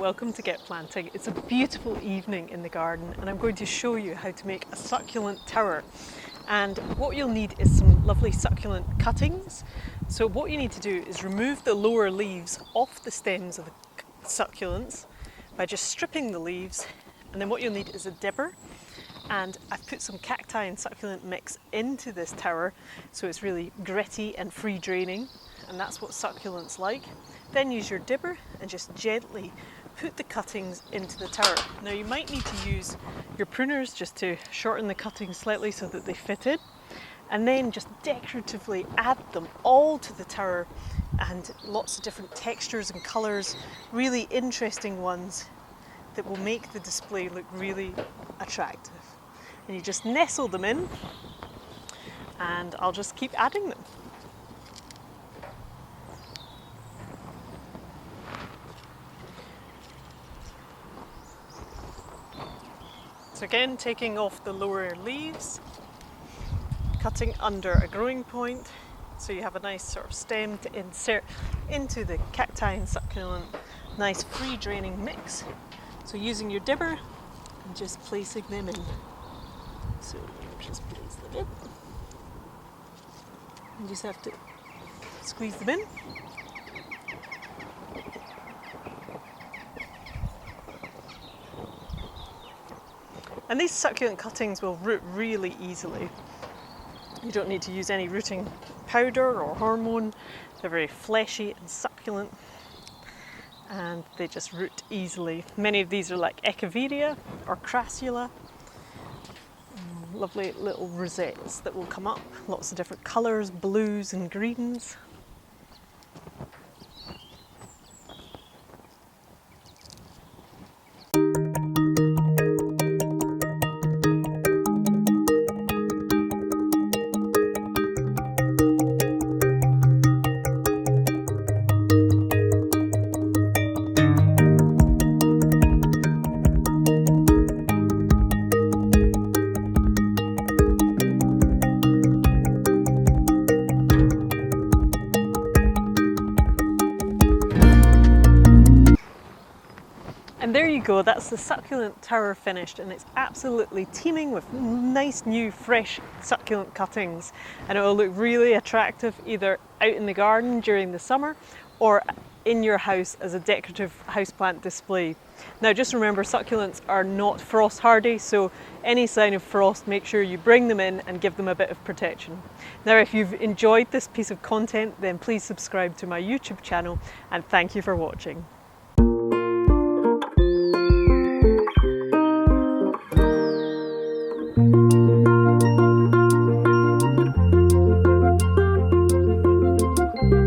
welcome to Get Planting. It's a beautiful evening in the garden and I'm going to show you how to make a succulent tower. And what you'll need is some lovely succulent cuttings. So what you need to do is remove the lower leaves off the stems of the succulents by just stripping the leaves, and then what you'll need is a dibber. And I've put some cacti and succulent mix into this tower so it's really gritty and free draining, and that's what succulents like. Then use your dibber and just gently put the cuttings into the tower. Now you might need to use your pruners just to shorten the cuttings slightly so that they fit in, and then just decoratively add them all to the tower, and lots of different textures and colours, really interesting ones that will make the display look really attractive. And you just nestle them in, and I'll just keep adding them. So again, taking off the lower leaves, cutting under a growing point so you have a nice sort of stem to insert into the cacti and succulent, nice free draining mix. So using your dibber and just placing them in. So just place them in. You just have to squeeze them in. And these succulent cuttings will root really easily. You don't need to use any rooting powder or hormone. They're very fleshy and succulent, and they just root easily. Many of these are like echeveria or crassula. Lovely little rosettes that will come up, lots of different colours, blues and greens. And there you go, that's the succulent tower finished, and it's absolutely teeming with nice new fresh succulent cuttings, and it will look really attractive either out in the garden during the summer or in your house as a decorative houseplant display. Now just remember, succulents are not frost hardy, so any sign of frost, make sure you bring them in and give them a bit of protection. Now if you've enjoyed this piece of content, then please subscribe to my YouTube channel, and thank you for watching.